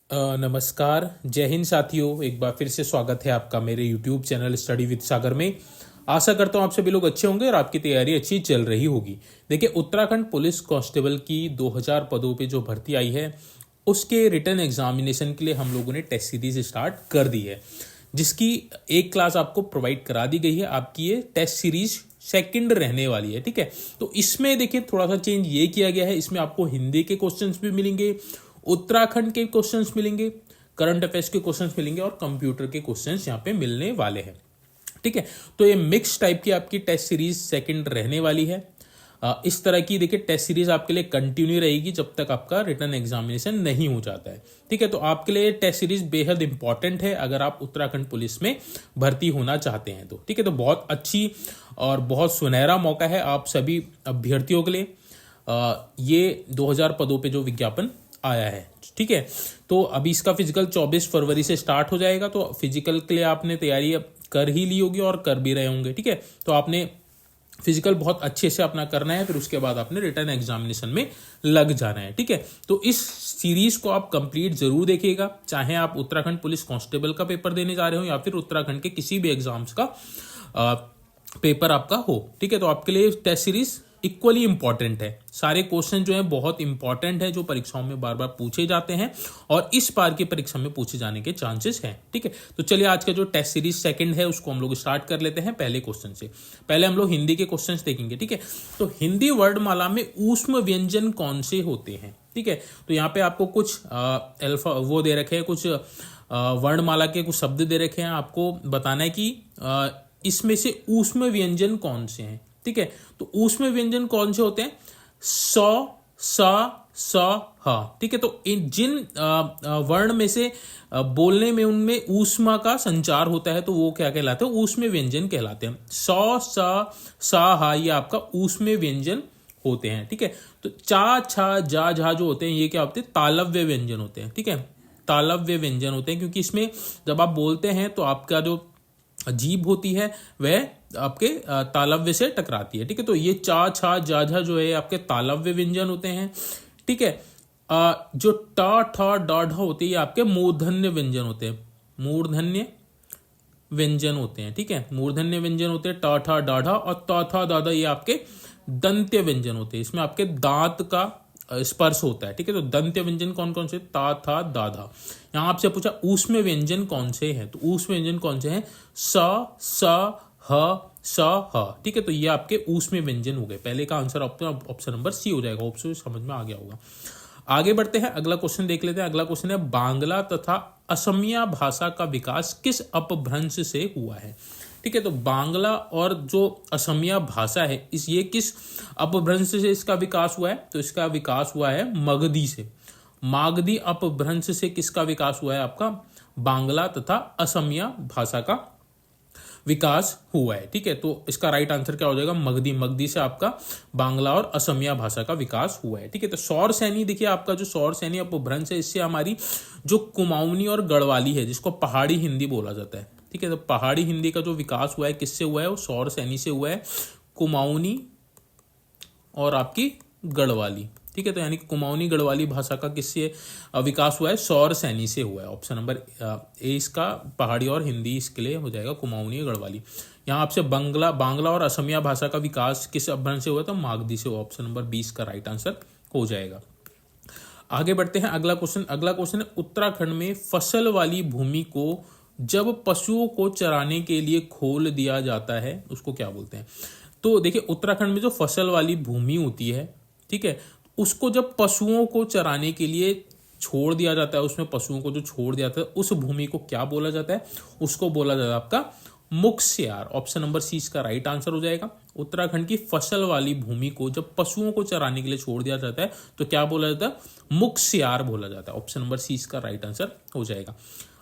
नमस्कार, जय हिंद साथियों। एक बार फिर से स्वागत है आपका मेरे YouTube चैनल स्टडी विद सागर में। आशा करता हूँ आप सभी लोग अच्छे होंगे और आपकी तैयारी अच्छी चल रही होगी। देखिए, उत्तराखंड पुलिस कांस्टेबल की 2000 पदों पे जो भर्ती आई है उसके रिटन एग्जामिनेशन के लिए हम लोगों ने टेस्ट सीरीज स्टार्ट कर दी है, जिसकी एक क्लास आपको प्रोवाइड करा दी गई है। आपकी ये टेस्ट सीरीज सेकंड रहने वाली है, ठीक है। तो इसमें देखिए थोड़ा सा चेंज ये किया गया है, इसमें आपको हिंदी के क्वेश्चंस भी मिलेंगे, उत्तराखंड के क्वेश्चंस मिलेंगे, करंट अफेयर्स के क्वेश्चंस मिलेंगे और कंप्यूटर के क्वेश्चंस यहाँ पे मिलने वाले हैं, ठीक है। तो ये मिक्स टाइप की आपकी टेस्ट सीरीज सेकंड रहने वाली है। इस तरह की देखिए टेस्ट सीरीज आपके लिए कंटिन्यू रहेगी जब तक आपका रिटन एग्जामिनेशन नहीं हो जाता है, ठीक है। तो आपके लिए टेस्ट सीरीज बेहद इंपॉर्टेंट है अगर आप उत्तराखंड पुलिस में भर्ती होना चाहते हैं तो, ठीक है। तो बहुत अच्छी और बहुत सुनहरा मौका है आप सभी अभ्यर्थियों के लिए। ये 2000 पदों पे जो विज्ञापन आया है, ठीक है। तो अभी इसका फिजिकल 24 फरवरी से स्टार्ट हो जाएगा। तो फिजिकल के लिए आपने तैयारी कर ही ली होगी और कर भी रहे होंगे, ठीक है। तो आपने फिजिकल बहुत अच्छे से अपना करना है, फिर उसके बाद आपने रिटर्न एग्जामिनेशन में लग जाना है, ठीक है। तो इस सीरीज को आप कंप्लीट जरूर देखिएगा, चाहे आप उत्तराखंड पुलिस कांस्टेबल का पेपर देने जा रहे हो या फिर उत्तराखंड के किसी भी एग्जाम्स का पेपर आपका हो, ठीक है। तो आपके लिए टेस्ट सीरीज इक्वली इंपॉर्टेंट है। सारे क्वेश्चन जो है बहुत इंपॉर्टेंट है, जो परीक्षाओं में बार बार पूछे जाते हैं और इस बार की परीक्षा में पूछे जाने के चांसेस हैं, ठीक है। तो चलिए आज का जो टेस्ट सीरीज सेकंड है उसको हम लोग स्टार्ट कर लेते हैं पहले क्वेश्चन से। पहले हम लोग हिंदी के क्वेश्चन देखेंगे, ठीक है। तो हिंदी वर्णमाला में ऊष्म व्यंजन कौन से होते हैं, ठीक है। तो यहाँ पे आपको कुछ अल्फा वो दे रखे हैं, कुछ वर्णमाला के कुछ शब्द दे रखे हैं, आपको बताना है कि इसमें से ऊष्म व्यंजन कौन से हैं, ठीक है। तो ऊष्म व्यंजन कौन से होते हैं? स, स, ह, ठीक है। तो इन जिन वर्ण में से बोलने में उनमें ऊष्मा का संचार होता है तो वो क्या कहलाते हैं? ऊष्म व्यंजन कहलाते हैं। स, ह ये आपका ऊष्म व्यंजन होते हैं, ठीक है। तो चा, छा, जा, झा जो होते हैं ये क्या होते हैं? तालव्य व्यंजन होते हैं, ठीक है। तालव्य व्यंजन होते हैं क्योंकि इसमें जब आप बोलते हैं तो आपका जो जीभ होती है वह आपके तालव्य से टकराती है, ठीक है। तो ये चा, छा, जा, झा जो है आपके तालव्य व्यंजन होते हैं, ठीक है। जो टा, ठा, डा, ढा होते हैं ये आपके मूर्धन्य व्यंजन होते हैं, मूर्धन्य व्यंजन होते हैं, ठीक है। मूर्धन्य व्यंजन होते हैं टा, ठा, डा, ढा। और ता, था, दादा ये आपके दंत्य व्यंजन होते हैं, इसमें आपके दांत का स्पर्श होता है, ठीक है। तो दंत्य व्यंजन कौन कौन से? ता, था, दाधा। यहां आपसे पूछा ऊष्म व्यंजन कौन से हैं, तो ऊष्म व्यंजन कौन से हैं? स, ह, स, ह, ठीक है। तो ये आपके ऊष्म व्यंजन हो गए। पहले का आंसर ऑप्शन नंबर सी हो जाएगा। ऑप्शन समझ में आ गया होगा। आगे बढ़ते हैं, अगला क्वेश्चन देख लेते हैं। अगला क्वेश्चन है बांग्ला तथा असमिया भाषा का विकास किस अपभ्रंश से हुआ है, ठीक है। तो बांग्ला और जो असमिया भाषा है ये किस अपभ्रंश से इसका विकास हुआ है? तो इसका विकास हुआ है मगधी से। मागधी अपभ्रंश से किसका विकास हुआ है? आपका बांग्ला तथा असमिया भाषा का विकास हुआ है, ठीक है। तो इसका राइट आंसर क्या हो जाएगा? मगधी। मगधी से आपका बांग्ला और असमिया भाषा का विकास हुआ है, ठीक है। तो सौर सैनी देखिए, आपका जो सौर सैनी अपभ्रंश है इससे हमारी जो कुमाऊनी और गढ़वाली है जिसको पहाड़ी हिंदी बोला जाता है, ठीक है। तो पहाड़ी हिंदी का जो विकास हुआ है किससे हुआ है? वो सौर सैनी से हुआ है, कुमाऊनी और आपकी गढ़वाली, ठीक है। तो यानी कि कुमाऊनी गढ़वाली भाषा का किससे विकास हुआ है? सौर सैनी से हुआ है। ऑप्शन नंबर ए इसका पहाड़ी और हिंदी इसके लिए हो जाएगा कुमाऊनी गढ़वाली। यहाँ आपसे बांग्ला और असमिया भाषा का विकास किस अपभ्रंश से हुआ? तो मागधी से। ऑप्शन नंबर 20 का राइट आंसर हो जाएगा। आगे बढ़ते हैं, अगला क्वेश्चन है उत्तराखंड में फसल वाली भूमि को जब पशुओं को चराने के लिए खोल दिया जाता है उसको क्या बोलते हैं? तो देखिए, उत्तराखंड में जो फसल वाली भूमि होती है, ठीक है, उसको जब पशुओं को चराने के लिए छोड़ दिया जाता है, उसमें पशुओं को जो छोड़ दिया जाता है उस भूमि को क्या बोला जाता है? उसको बोला जाता है आपका मुक्स्यार। ऑप्शन नंबर सी इसका राइट आंसर हो जाएगा। उत्तराखंड की फसल वाली भूमि को जब पशुओं को चराने के लिए छोड़ दिया जाता है तो क्या बोला जाता है? मुक्स्यार बोला जाता है। ऑप्शन नंबर सी इसका राइट आंसर हो जाएगा।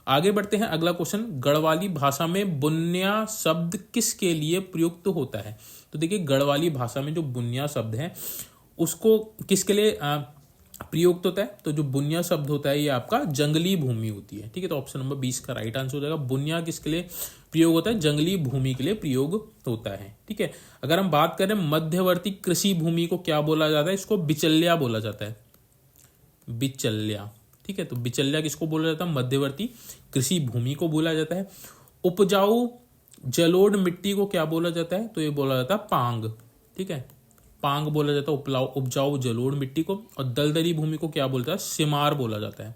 आगे बढ़ते हैं, अगला क्वेश्चन, गढ़वाली भाषा में बुन्या शब्द किसके लिए प्रयुक्त होता है? तो देखिए, गढ़वाली भाषा में जो बुन्या शब्द है उसको किसके लिए प्रयुक्त होता है? तो जो बुन्या शब्द होता है ये आपका जंगली भूमि होती है, ठीक है। तो ऑप्शन नंबर 20 का राइट आंसर हो जाएगा। बुन्या किसके लिए प्रयोग होता है? जंगली भूमि के लिए प्रयोग होता है, ठीक है। अगर हम बात करें मध्यवर्ती कृषि भूमि को क्या बोला जाता है? इसको बिचल्या बोला जाता है, बिचल्या, ठीक है, तो बिचल्या किसको बोला जाता है? मध्यवर्ती कृषि भूमि को बोला जाता है। उपजाऊ जलोढ़ मिट्टी को क्या बोला जाता है? तो ये बोला जाता है पांग, ठीक है, पांग बोला जाता है उपजाऊ जलोढ़ मिट्टी को। और दलदली भूमि को क्या बोलता है? सिमार बोला जाता है।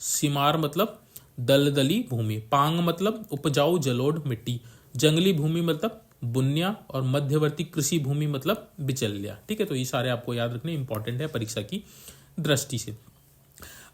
सिमार मतलब दलदली भूमि, पांग मतलब उपजाऊ जलोढ़ मिट्टी, जंगली भूमि मतलब बुनिया, और मध्यवर्ती कृषि भूमि मतलब बिचल्या, ठीक है। तो ये सारे आपको याद रखने इंपॉर्टेंट है परीक्षा की दृष्टि से।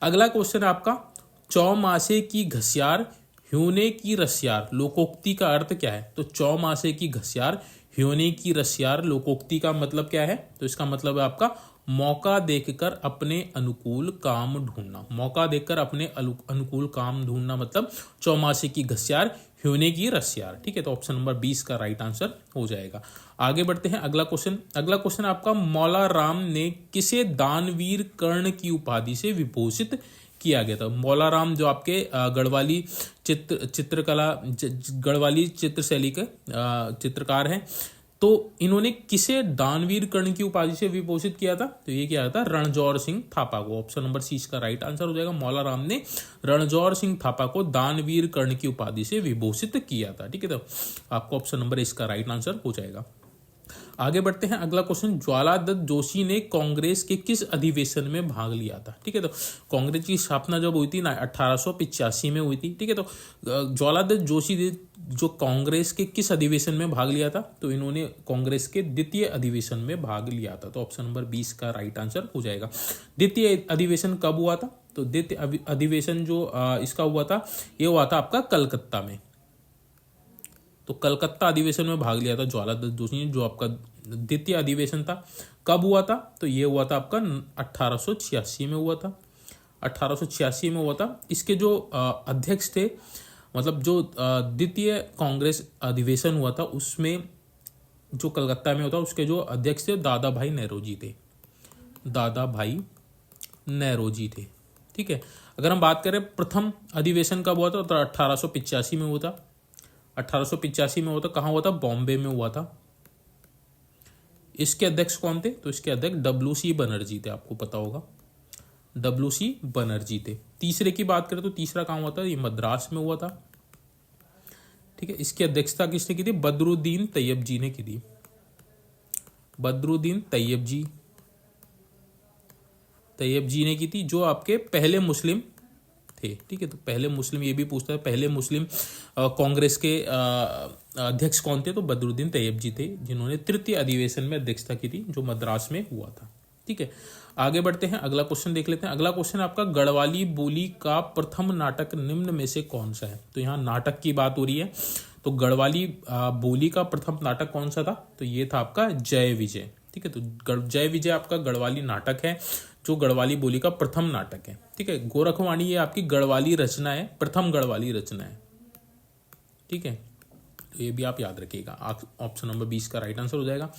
अगला क्वेश्चन आपका, चौमासे की घसियार ह्योने की रसियार लोकोक्ति का अर्थ क्या है? तो चौमासे की घसियार ह्योने की रसियार लोकोक्ति का मतलब क्या है? तो इसका मतलब है आपका मौका देखकर अपने अनुकूल काम ढूंढना। मौका देखकर अपने अनुकूल काम ढूंढना मतलब चौमासे की घसियार ह्योने की रसियार, ठीक है। तो ऑप्शन नंबर 20 का राइट आंसर हो जाएगा। आगे बढ़ते हैं अगला क्वेश्चन। अगला क्वेश्चन आपका, मौला राम ने किसे दानवीर कर्ण की उपाधि से विभूषित किया गया था? मौला राम जो आपके गढ़वाली गढ़वाली चित्रशैली के चित्रकार हैं, तो इन्होंने किसे दानवीर कर्ण की उपाधि से विभूषित किया था? तो ये क्या था? रणजौर सिंह थापा को। ऑप्शन नंबर 30 का राइट आंसर हो जाएगा। मौला राम ने रणजौर सिंह थापा को दानवीर कर्ण की उपाधि से विभूषित किया था, ठीक है। तो आपको ऑप्शन नंबर इसका राइट आंसर हो जाएगा। आगे बढ़ते हैं अगला क्वेश्चन, ज्वालादत्त जोशी ने कांग्रेस के किस अधिवेशन में भाग लिया था? ठीक है, तो कांग्रेस की स्थापना जब हुई थी ना 1885 में हुई थी, ठीक है। तो ज्वालादत्त जोशी ने जो कांग्रेस के किस अधिवेशन में भाग लिया था? तो इन्होंने कांग्रेस के द्वितीय अधिवेशन में भाग लिया था। तो ऑप्शन नंबर 20 का राइट आंसर हो जाएगा। द्वितीय अधिवेशन कब हुआ था? तो द्वितीय अधिवेशन जो इसका हुआ था, ये हुआ था आपका कलकत्ता में। तो कलकत्ता अधिवेशन में भाग लिया था ज्वालादत्त जोशी ने, जो आपका द्वितीय अधिवेशन था। कब हुआ था? तो ये हुआ था आपका 1886 में हुआ था। 1886 में हुआ था। इसके जो अध्यक्ष थे, मतलब जो द्वितीय कांग्रेस अधिवेशन हुआ था उसमें जो कलकत्ता में होता, उसके जो अध्यक्ष थे दादा भाई नेरोजी थे। दादा भाई नेरोजी थे, ठीक है। अगर हम बात करें प्रथम अधिवेशन कब हुआ था, तो 1885 में हुआ था। 1885 में हुआ था। कहाँ हुआ था? बॉम्बे में हुआ था। इसके अध्यक्ष कौन थे? तो इसके अध्यक्ष WC बनर्जी थे, आपको पता होगा, WC बनर्जी थे। तीसरे की बात करें तो तीसरा कहाँ हुआ था? ये मद्रास में हुआ था, ठीक है। इसकी अध्यक्षता किसने की थी? बदरुद्दीन तैयब जी ने की थी। बदरुद्दीन तैयब जी ने की थी, जो आपके पहले मुस्लिम थे, ठीक है। तो पहले मुस्लिम, ये भी पूछता है पहले मुस्लिम कांग्रेस के अध्यक्ष कौन थे? तो बदरुद्दीन तैयब जी थे, जिन्होंने तृतीय अधिवेशन में अध्यक्षता की थी, जो मद्रास में हुआ था, ठीक है। आगे बढ़ते हैं, अगला क्वेश्चन देख लेते हैं। अगला क्वेश्चन आपका, गढ़वाली बोली का प्रथम नाटक निम्न में से कौन सा है? तो यहाँ नाटक की बात हो रही है, तो गढ़वाली बोली का प्रथम नाटक कौन सा था? तो ये था आपका जय विजय, ठीक है। तो जय विजय आपका गढ़वाली नाटक है, जो गढ़वाली बोली का प्रथम नाटक है, ठीक है। गोरखवाणी ये आपकी गढ़वाली रचना है, प्रथम गढ़वाली रचना है, ठीक है। तो ये भी आप याद रखिएगा। ऑप्शन नंबर 20 का राइट आंसर हो जाएगा।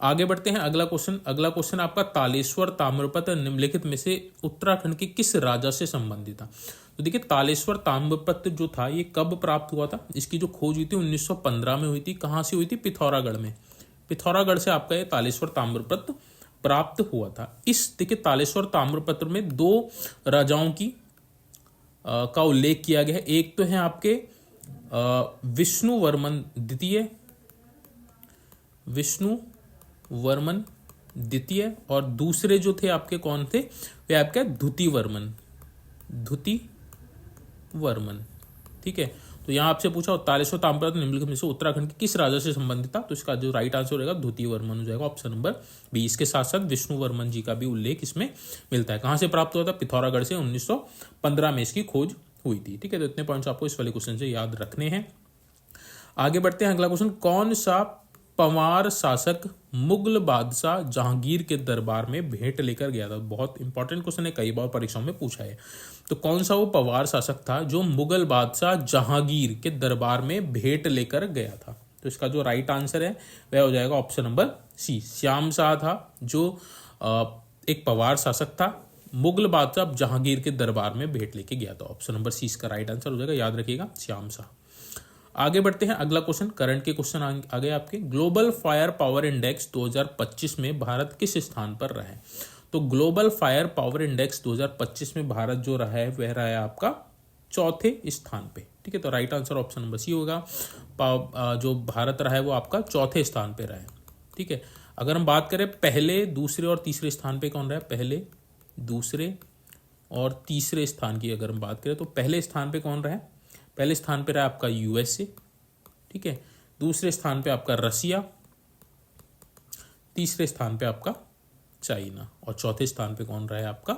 आगे बढ़ते हैं अगला क्वेश्चन। अगला क्वेश्चन आपका, तालेश्वर ताम्रपत्र निम्नलिखित में से उत्तराखंड के किस राजा से संबंधित था? तो देखिए, तालेश्वर ताम्रपत्र जो था ये कब प्राप्त हुआ था? इसकी जो खोज हुई थी 1915 में हुई थी। कहाँ से हुई थी? पिथौरागढ़ में। पिथौरागढ़ से आपका ये तालेश्वर ताम्रपत्र प्राप्त हुआ था। इस देखिए, तालेश्वर ताम्रपत्र में 2 राजाओं की का उल्लेख किया गया है। एक तो है आपके विष्णुवर्मन द्वितीय, और दूसरे जो थे आपके कौन थे? वे आपके द्युतिवर्मन, ठीक है। तो यहाँ आपसे पूछा तालेश्वर ताम्रपत्र निम्नलिखित में से उत्तराखंड के किस राजा से संबंधित था? तो इसका जो राइट आंसर रहेगा द्युतिवर्मन हो जाएगा, ऑप्शन नंबर 20। के साथ साथ विष्णुवर्मन जी का भी उल्लेख इसमें मिलता है। कहाँ से प्राप्त हुआ था? पिथौरागढ़ से 1915 में इसकी खोज हुई थी, ठीक है। तो इतने पॉइंट्स आपको इस वाले क्वेश्चन से याद रखने हैं। आगे बढ़ते हैं, अगला क्वेश्चन, कौन सा पंवार शासक मुगल बादशाह जहांगीर के दरबार में भेंट लेकर गया था? बहुत इंपॉर्टेंट क्वेश्चन है, कई बार परीक्षाओं में पूछा है। तो कौन सा वो पंवार शासक था जो मुगल बादशाह जहांगीर के दरबार में भेंट लेकर गया था? तो इसका जो राइट आंसर है वह हो जाएगा option number C, Shyam Shah था, जो एक पंवार शासक था, मुगल बादशाह जहांगीर के दरबार में भेंट लेके गया था। ऑप्शन नंबर सी इसका राइट आंसर हो जाएगा, याद रखिएगा, श्याम शाह। आगे बढ़ते हैं, अगला क्वेश्चन, करंट के क्वेश्चन आगे आपके। ग्लोबल फायर पावर इंडेक्स 2025 में भारत किस स्थान पर रहा है? तो ग्लोबल फायर पावर इंडेक्स 2025 में भारत जो रहा है वह रहा है आपका चौथे स्थान पे। ठीक है, तो right answer option number C होगा। जो भारत रहा है वो आपका चौथे स्थान पे रहा है। ठीक है, अगर हम बात करें पहले, दूसरे और तीसरे स्थान पे कौन रहा है, पहले, दूसरे और तीसरे स्थान की अगर हम बात करें तो पहले स्थान पे कौन रहा है, पहले स्थान पे रहा आपका यूएसए। ठीक है, दूसरे स्थान पे आपका रसिया, तीसरे स्थान पे आपका चाइना और चौथे स्थान पे कौन रहा है आपका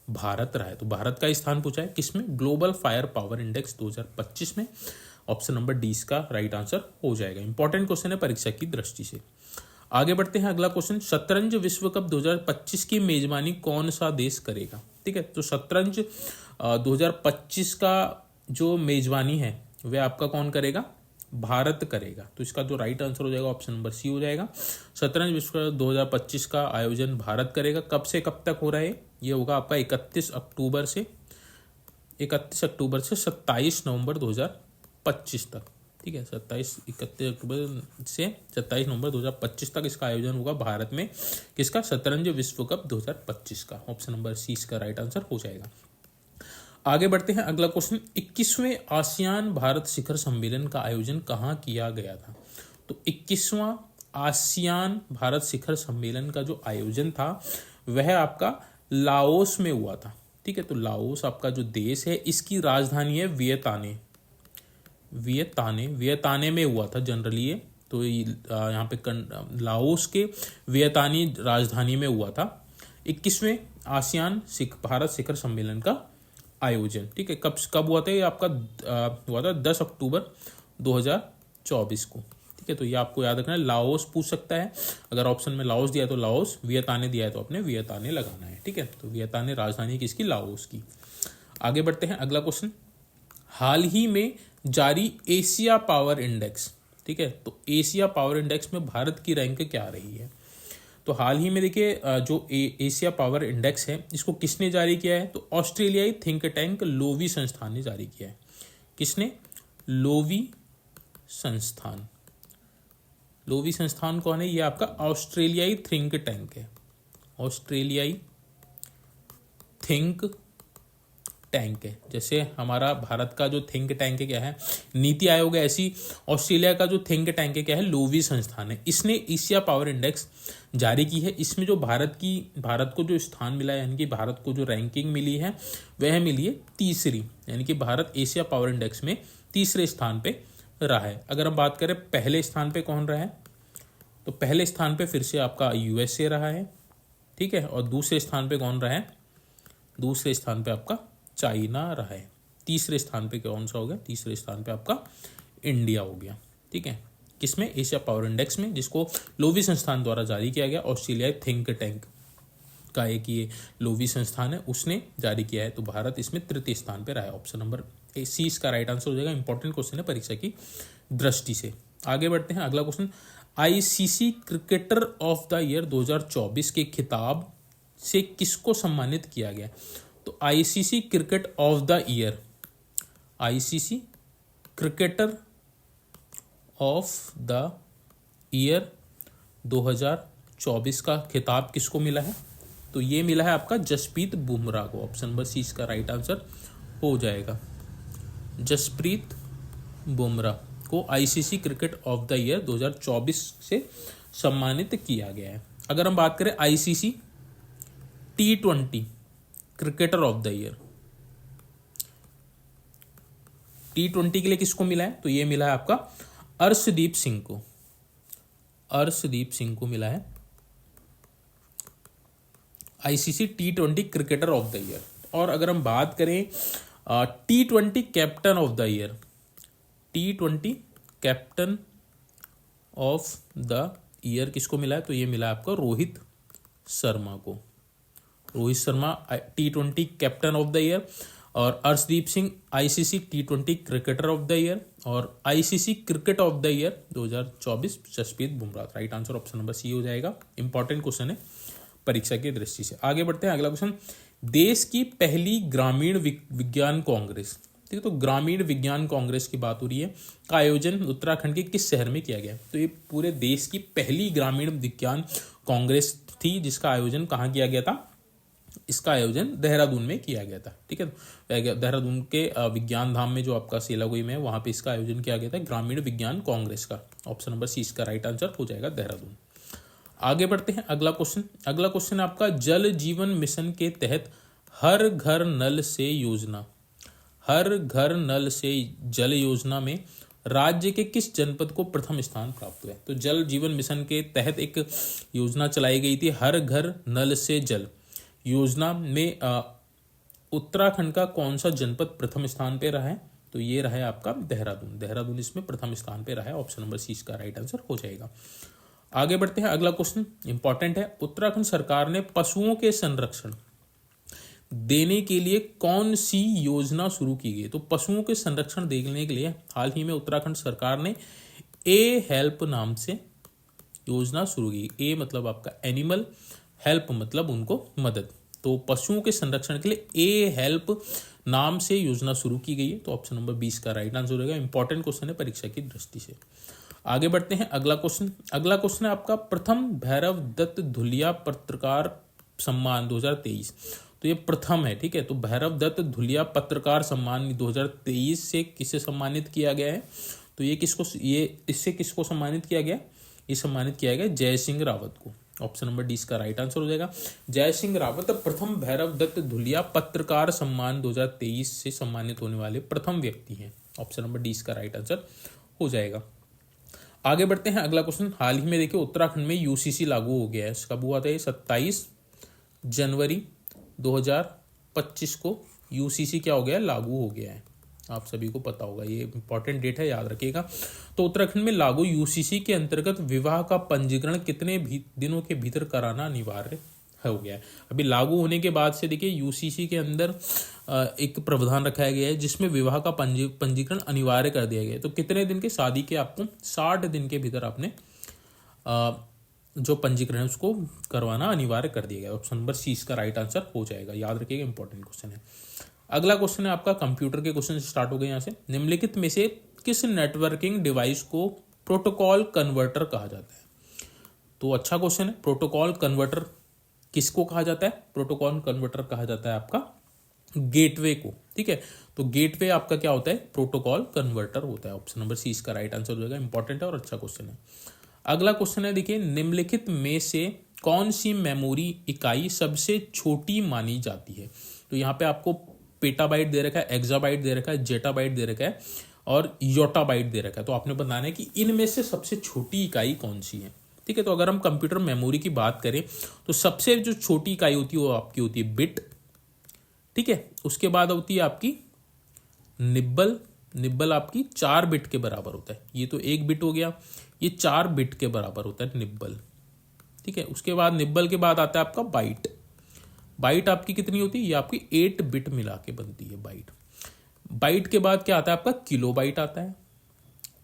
भारत रहा है। तो भारत का स्थान पूछा है किसमें, ग्लोबल फायर पावर इंडेक्स 2025 में। ऑप्शन नंबर डी इसका राइट आंसर हो जाएगा। इंपॉर्टेंट क्वेश्चन है परीक्षा की दृष्टि से। आगे बढ़ते हैं, अगला क्वेश्चन, शतरंज विश्व कप 2025 की मेजबानी कौन सा देश करेगा। ठीक है, तो शतरंज 2025 का जो मेजबानी है वह आपका कौन करेगा, भारत करेगा। तो इसका जो राइट आंसर हो जाएगा ऑप्शन नंबर सी हो जाएगा। शतरंज विश्व 2025 का आयोजन भारत करेगा। कब से कब तक हो रहा है, ये होगा आपका 31 अक्टूबर से 27 नवंबर 2025 तक। ठीक है, 31 अक्टूबर से 27 नवंबर 2025 तक इसका आयोजन होगा भारत में। किसका, शतरंज विश्व कप 2025 का। ऑप्शन नंबर सी इसका राइट आंसर हो जाएगा। आगे बढ़ते हैं, अगला क्वेश्चन, 21वें आसियान भारत शिखर सम्मेलन का आयोजन कहाँ किया गया था। तो 21वां आसियान भारत शिखर सम्मेलन का जो आयोजन था वह आपका लाओस में हुआ था। ठीक है, तो लाओस आपका जो देश है इसकी राजधानी है वियताने में हुआ था जनरली ये। तो यहाँ पे लाओस के वियतानी राजधानी में हुआ था 21वें आसियान भारत शिखर सम्मेलन का आयोजन। ठीक है, कब हुआ था ये आपका हुआ था 10 अक्टूबर 2024 को। ठीक है, तो ये आपको याद रखना है। लाओस पूछ सकता है, अगर ऑप्शन में लाओस दिया है तो लाओस, वियताने दिया है तो अपने वियताने लगाना है। ठीक है, तो वियताने राजधानी किसकी, लाओस की। आगे बढ़ते हैं, अगला क्वेश्चन, हाल ही में जारी एशिया पावर इंडेक्स। ठीक है, तो एशिया पावर इंडेक्स में भारत की रैंक क्या रही है। तो हाल ही में देखिए जो एशिया पावर इंडेक्स है इसको किसने जारी किया है, तो ऑस्ट्रेलियाई थिंक टैंक लोवी संस्थान ने जारी किया है। किसने, लोवी संस्थान। लोवी संस्थान कौन है, ये आपका ऑस्ट्रेलियाई थिंक टैंक है। ऑस्ट्रेलियाई थिंक टैंक है, जैसे हमारा भारत का जो थिंक टैंक है क्या है, नीति आयोग है, ऐसी ऑस्ट्रेलिया का जो थिंक टैंक है क्या है, लोवी संस्थान है। इसने एशिया पावर इंडेक्स जारी की है। इसमें जो भारत को जो स्थान मिला है, यानी कि भारत को जो रैंकिंग मिली है वह मिली है तीसरी, यानी कि भारत एशिया पावर इंडेक्स में तीसरे स्थान पे रहा है। अगर हम बात करें पहले स्थान पे कौन रहा है, तो पहले स्थान पे फिर से आपका यूएसए रहा है। ठीक है, और दूसरे स्थान पे कौन रहा है, दूसरे स्थान पे आपका चाइना रहा है। तीसरे स्थान पे कौन सा हो गया, तीसरे स्थान पे आपका इंडिया हो गया। ठीक है, किसमें, एशिया पावर इंडेक्स में, जिसको लोवी संस्थान द्वारा जारी किया गया। ऑस्ट्रेलियाई थिंक टैंक का एक ये लोवी संस्थान है, उसने जारी किया है। तो भारत इसमें तृतीय स्थान पे रहा है। ऑप्शन नंबर सी इसका राइट आंसर हो जाएगा। इंपॉर्टेंट क्वेश्चन है परीक्षा की दृष्टि से। आगे बढ़ते हैं, अगला question, ICC cricketer of the year 2024 के खिताब से किसको सम्मानित किया गया। तो ICC cricket of the year, ICC cricketer of the year 2024 का खिताब किसको मिला है, तो ये मिला है आपका जसप्रीत बुमराह को। ऑप्शन नंबर सी इसका राइट आंसर हो जाएगा। जसप्रीत बुमराह को ICC cricket of the year 2024 से सम्मानित किया गया है। अगर हम बात करें ICC T20 cricketer of the year, T20 के लिए किसको मिला है, तो ये मिला है आपका अर्शदीप सिंह को। अर्शदीप सिंह को मिला है ICC T20 cricketer of the year. और अगर हम बात करें T20 captain of the year, T20 captain of the year किसको मिला है, तो ये मिला है आपको रोहित शर्मा को। Rohit Sharma T20 captain of the year, और Arshdeep Singh ICC T20 cricketer of the year, और ICC cricket of the year 2024 Jasprit Bumrah. Right answer option number C हो जाएगा। इंपॉर्टेंट क्वेश्चन है परीक्षा की दृष्टि से। आगे बढ़ते हैं, अगला क्वेश्चन, देश की पहली ग्रामीण विज्ञान कांग्रेस, ठीक है, तो ग्रामीण विज्ञान कांग्रेस की बात हो रही है, का आयोजन उत्तराखंड के किस शहर में किया गया। तो ये पूरे देश की पहली ग्रामीण विज्ञान कांग्रेस थी जिसका आयोजन कहाँ किया गया था, इसका आयोजन देहरादून में किया गया था। ठीक है, देहरादून के विज्ञान धाम में जो आपका सेलागुई में है वहाँ पे इसका आयोजन किया गया था, ग्रामीण विज्ञान कांग्रेस का। ऑप्शन नंबर सी इसका राइट आंसर हो जाएगा देहरादून। आगे बढ़ते हैं अगला क्वेश्चन। अगला क्वेश्चन आपका जल जीवन मिशन के तहत हर घर नल से योजना, हर घर नल से जल योजना में राज्य के किस जनपद को प्रथम स्थान प्राप्त हुआ है? तो जल जीवन मिशन के तहत एक योजना चलाई गई थी, हर घर नल से जल योजना में उत्तराखंड का कौन सा जनपद प्रथम स्थान पे रहा है? तो ये रहा है आपका देहरादून। देहरादून इसमें प्रथम स्थान पे रहा है। ऑप्शन नंबर सी इसका राइट आंसर हो जाएगा। आगे बढ़ते हैं, अगला क्वेश्चन इंपॉर्टेंट है। उत्तराखंड सरकार ने पशुओं के संरक्षण देने के लिए कौन सी योजना शुरू की गई? तो पशुओं के संरक्षण देने के लिए हाल ही में उत्तराखंड सरकार ने ए हेल्प नाम से योजना शुरू की। ए मतलब आपका एनिमल, हेल्प मतलब उनको मदद। तो पशुओं के संरक्षण के लिए ए हेल्प नाम से योजना शुरू की गई है। तो ऑप्शन नंबर 20 का राइट आंसर हो जाएगा। इंपॉर्टेंट क्वेश्चन है परीक्षा की दृष्टि से। आगे बढ़ते हैं, अगला क्वेश्चन। अगला क्वेश्चन है आपका प्रथम भैरव दत्त धुलिया पत्रकार सम्मान 2023। तो ये प्रथम है। ठीक है, तो भैरव दत्त धुलिया पत्रकार सम्मान 2023 से किसे सम्मानित किया गया है? तो इससे किसको सम्मानित किया गया? ये सम्मानित किया गया जय सिंह रावत को। ऑप्शन नंबर डी इसका राइट आंसर हो जाएगा। जय सिंह रावत प्रथम भैरव दत्त धुलिया पत्रकार सम्मान 2023 से सम्मानित होने वाले प्रथम व्यक्ति हैं। ऑप्शन नंबर डी इसका राइट आंसर हो जाएगा। आगे बढ़ते हैं, अगला क्वेश्चन। हाल ही में देखिए उत्तराखंड में यूसीसी लागू हो गया है। कब हुआ था? 27 जनवरी 2025 को यूसीसी क्या हो गया? लागू हो गया है। आप सभी को पता होगा, ये इंपॉर्टेंट डेट है, याद रखिएगा। तो उत्तराखंड में लागू यूसीसी के अंतर्गत विवाह का पंजीकरण कितने दिनों के भीतर कराना अनिवार्य हो गया है। अभी लागू होने के बाद से देखिए यूसीसी के अंदर एक प्रावधान रखा गया है जिसमें विवाह का पंजीकरण अनिवार्य कर दिया गया है। तो कितने दिन के? शादी के आपको 60 दिन के भीतर आपने जो पंजीकरण है उसको करवाना अनिवार्य कर दिया गया। ऑप्शन नंबर सी इसका राइट आंसर हो जाएगा। याद रखिएगा, इंपॉर्टेंट क्वेश्चन है। अगला क्वेश्चन है आपका कंप्यूटर के क्वेश्चन से स्टार्ट हो गए। यहाँ से निम्नलिखित में से किस नेटवर्किंग डिवाइस को प्रोटोकॉल कन्वर्टर कहा जाता है? तो अच्छा क्वेश्चन है। प्रोटोकॉल कन्वर्टर किसको कहा जाता है? प्रोटोकॉल कन्वर्टर कहा जाता है आपका गेटवे को। ठीक है, तो गेटवे आपका क्या होता है? प्रोटोकॉल कन्वर्टर होता है। ऑप्शन नंबर सी इसका राइट आंसर हो जाएगा। इंपॉर्टेंट है और अच्छा क्वेश्चन है। अगला क्वेश्चन है, देखिए निम्नलिखित में से कौन सी मेमोरी इकाई सबसे छोटी मानी जाती है? तो यहाँ पे आपको पेटाबाइट दे रखा है, एक्साबाइट दे रखा है, जेटाबाइट दे रखा है और योटाबाइट दे रखा है। तो आपने बताना है कि इनमें से सबसे छोटी इकाई कौन सी है। ठीक है, तो अगर हम कंप्यूटर मेमोरी की बात करें तो सबसे जो छोटी इकाई होती है वो आपकी होती है बिट। ठीक है, उसके बाद होती है आपकी निब्बल। निब्बल आपकी 4 बिट के बराबर होता है। ये तो 1 बिट हो गया, ये 4 बिट के बराबर होता है निब्बल। ठीक है, उसके बाद निब्बल के बाद आता है आपका बाइट। बाइट आपकी कितनी होती है? ये आपकी 8 बिट मिला के बनती है बाइट। बाइट के बाद क्या आता है आपका? किलो बाइट आता है।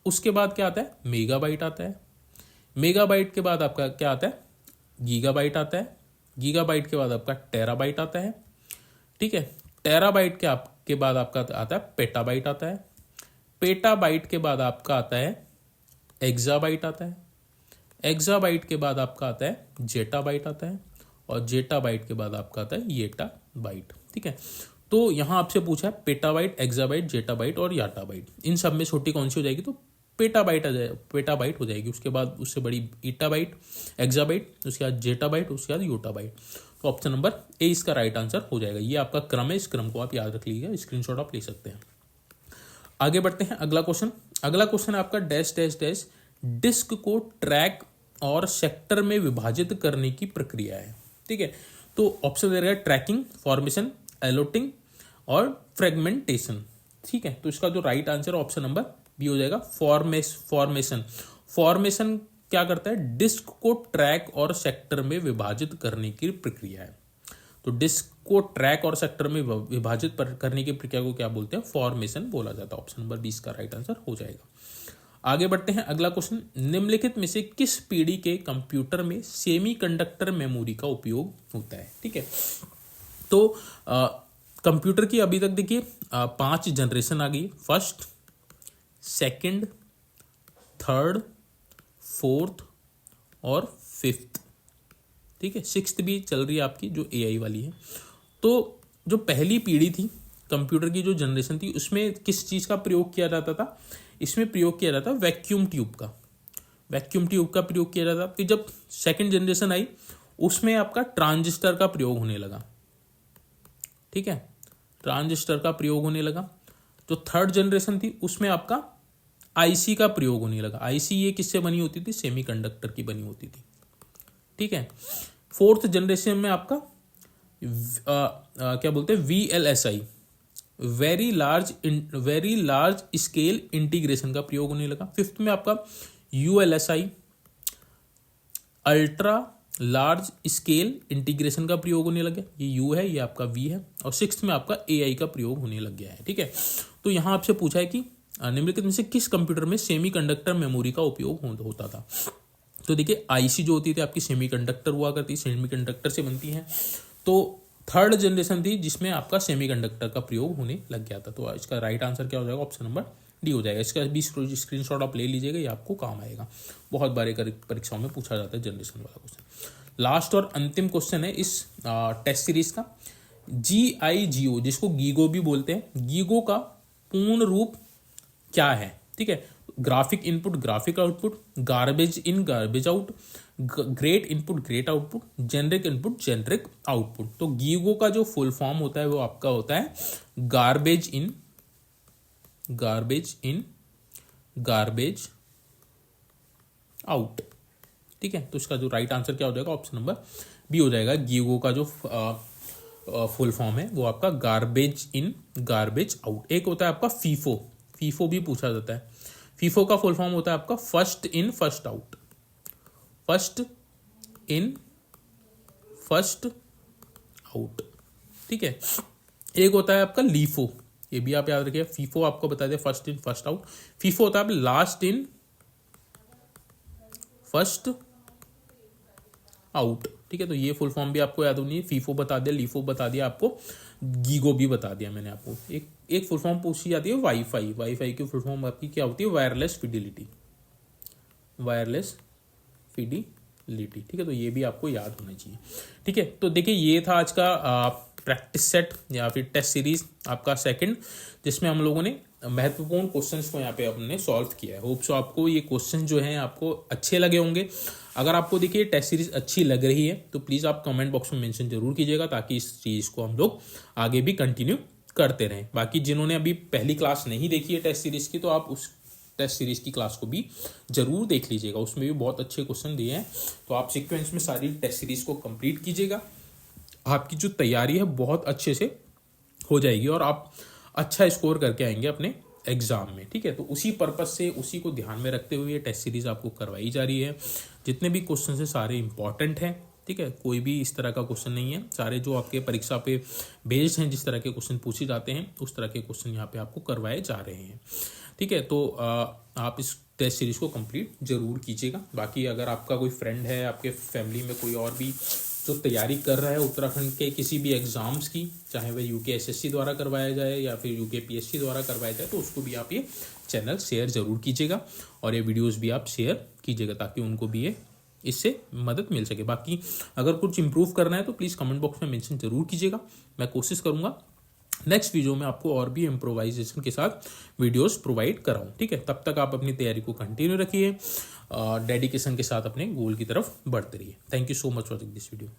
उसके बाद क्या आता है? मेगा बाइट आता है। मेगा बाइट के बाद आपका क्या आता है? गीगा बाइट आता है। गीगा बाइट के बाद आपका टेराबाइट आता है। ठीक है, टेराबाइट के बाद आपका आता है पेटाबाइट आता है। पेटाबाइट के बाद आपका आता है एक्साबाइट आता है। एक्साबाइट के बाद आपका आता है जेटाबाइट आता है और जेटाबाइट के बाद आपका आता है येटाबाइट। ठीक है, तो यहां आपसे पूछा है पेटाबाइट, एक्साबाइट, जेटाबाइट और याटाबाइट, इन सब में छोटी कौन सी हो जाएगी? तो पेटाबाइट पेटाबाइट हो जाएगी। उसके बाद उससे बड़ी ईटाबाइट, एक्साबाइट, उसके बाद जेटाबाइट, उसके बाद योटाबाइट। तो ऑप्शन नंबर ए इसका राइट आंसर हो जाएगा। ये आपका क्रम है, इस क्रम को आप याद रख लीजिएगा, स्क्रीनशॉट आप ले सकते हैं। आगे बढ़ते हैं, अगला क्वेश्चन। अगला क्वेश्चन आपका डैश डैश डैश डिस्क को ट्रैक और सेक्टर में विभाजित करने की प्रक्रिया है। ठीक है, तो ऑप्शन दे रहा है ट्रैकिंग, फॉर्मेशन, एलोटिंग और फ्रेगमेंटेशन। ठीक है, तो इसका जो right answer option number B हो जाएगा फॉर्मेशन। फॉर्मेशन क्या करता है? डिस्क को ट्रैक और सेक्टर में विभाजित करने की प्रक्रिया है। तो डिस्क को ट्रैक और सेक्टर में विभाजित करने की प्रक्रिया को क्या बोलते हैं? फॉर्मेशन बोला जाता है। ऑप्शन नंबर 20 का राइट आंसर हो जाएगा। आगे बढ़ते हैं, अगला क्वेश्चन। निम्नलिखित में से किस पीढ़ी के कंप्यूटर में सेमीकंडक्टर मेमोरी का उपयोग होता है? ठीक है, तो कंप्यूटर की अभी तक देखिए 5 जनरेशन आ गई। फर्स्ट, सेकंड, थर्ड, फोर्थ और फिफ्थ। ठीक है, 6th भी चल रही है आपकी जो AI वाली है। तो जो पहली पीढ़ी थी कंप्यूटर की, जो जनरेशन थी, उसमें किस चीज़ का प्रयोग किया जाता था? इसमें प्रयोग किया जाता वैक्यूम ट्यूब का, वैक्यूम ट्यूब का प्रयोग किया जाता। फिर जब सेकंड जनरेशन आई उसमें आपका ट्रांजिस्टर का प्रयोग होने लगा, ठीक है, ट्रांजिस्टर का प्रयोग होने लगा। जो थर्ड जनरेशन थी उसमें आपका आईसी का प्रयोग होने लगा। आईसी ये किससे बनी होती थी? सेमीकंडक्टर की बनी होती थी, ठीक है। फोर्थ जनरेशन में आपका क्या बोलते हैं, VLSI, very large scale integration का प्रयोग होने लगा। फिफ्थ में आपका ULSI, ultra large scale integration का प्रयोग होने लगा। ये U है, ये आपका V है। और सिक्स्थ में आपका AI का प्रयोग होने लग गया है, ठीक है। तो यहाँ आपसे पूछा है कि निम्नलिखित में से किस कंप्यूटर में सेमीकंडक्टर मेमोरी का उपयोग होता था? तो देखिए आईसी जो होती थी आपकी सेमीकंडक्टर हुआ करती, सेमीकंडक्टर से बनती है। तो थर्ड जनरेशन थी जिसमें आपका सेमीकंडक्टर का प्रयोग होने लग गया था। तो इसका राइट आंसर क्या हो जाएगा? ऑप्शन नंबर डी हो जाएगा। इसका भी स्क्रीनशॉट आप ले लीजिएगा, ये आपको काम आएगा। बहुत बार परीक्षाओं में पूछा जाता है जनरेशन वाला क्वेश्चन। लास्ट और अंतिम क्वेश्चन है इस टेस्ट सीरीज का, GIGO, जिसको गीगो भी बोलते हैं। गीगो का पूर्ण रूप क्या है? ठीक है, graphic input graphic output, garbage in garbage out, great input great output, generic input generic output. तो गीगो का जो फुल फॉर्म होता है वो आपका होता है गार्बेज इन गार्बेज आउट, ठीक है। तो इसका जो राइट आंसर क्या हो जाएगा? ऑप्शन नंबर बी हो जाएगा। गीगो का जो फुल फॉर्म है वो आपका गार्बेज इन गार्बेज आउट। एक होता है आपका फीफो भी पूछा जाता है। फीफो का फुल फॉर्म होता है आपका first in first out, first in first out, ठीक है। एक होता है आपका लीफो, ये भी आप याद रखिए। फीफो आपको बता दिया first in first out. FIFO होता है लास्ट इन फर्स्ट आउट, ठीक है। तो ये फुल फॉर्म भी आपको याद होनी है। फीफो बता दिया, लीफो बता दिया आपको, गीगो भी बता दिया मैंने आपको। एक फुल फॉर्म पूछी जाती है वाईफाई की फुल फॉर्म आपकी क्या होती है? वायरलेस फिडिलिटी, ठीक है। तो ये भी आपको याद होना चाहिए, ठीक है। तो देखिए ये था आज का प्रैक्टिस सेट या फिर टेस्ट सीरीज आपका सेकंड, जिसमें हम लोगों ने महत्वपूर्ण क्वेश्चंस को यहाँ पे हमने सॉल्व किया है। होप सो आपको ये क्वेश्चन जो हैं आपको अच्छे लगे होंगे। अगर आपको देखिए टेस्ट सीरीज अच्छी लग रही है तो प्लीज़ आप कमेंट बॉक्स में मेंशन जरूर कीजिएगा, ताकि इस चीज़ को हम लोग आगे भी कंटिन्यू करते रहें। बाकी जिन्होंने अभी पहली क्लास नहीं देखी है टेस्ट सीरीज की, तो आप उस टेस्ट सीरीज की क्लास को भी जरूर देख लीजिएगा, उसमें भी बहुत अच्छे क्वेश्चन दिए हैं। तो आप सीक्वेंस में सारी टेस्ट सीरीज को कंप्लीट कीजिएगा, आपकी जो तैयारी है बहुत अच्छे से हो जाएगी और आप अच्छा स्कोर करके आएंगे अपने एग्जाम में, ठीक है। तो उसी पर्पज से, उसी को ध्यान में रखते हुए टेस्ट सीरीज आपको करवाई जा रही है। जितने भी क्वेश्चन है सारे इंपॉर्टेंट हैं, ठीक है। कोई भी इस तरह का क्वेश्चन नहीं है, सारे जो आपके परीक्षा पे बेस्ड हैं, जिस तरह के क्वेश्चन पूछे जाते हैं उस तरह के क्वेश्चन यहाँ पे आपको करवाए जा रहे हैं, ठीक है। तो आप इस टेस्ट सीरीज को कंप्लीट जरूर कीजिएगा। बाकी अगर आपका कोई फ्रेंड है, आपके फैमिली में कोई और भी जो तैयारी कर रहा है उत्तराखंड के किसी भी एग्जाम्स की, चाहे वह UKSSC द्वारा करवाया जाए या फिर UKPSC द्वारा करवाया जाए, तो उसको भी आप ये चैनल शेयर जरूर कीजिएगा और ये वीडियोस भी आप शेयर कीजिएगा, ताकि उनको भी ये इससे मदद मिल सके। बाकी अगर कुछ इंप्रूव करना है तो प्लीज़ कमेंट बॉक्स में मेंशन जरूर कीजिएगा, मैं कोशिश करूँगा नेक्स्ट वीडियो में आपको और भी इम्प्रोवाइजेशन के साथ वीडियोस प्रोवाइड कराऊं, ठीक है। तब तक आप अपनी तैयारी को कंटिन्यू रखिए, डेडिकेशन के साथ अपने गोल की तरफ बढ़ते रहिए। Thank you so much for this video.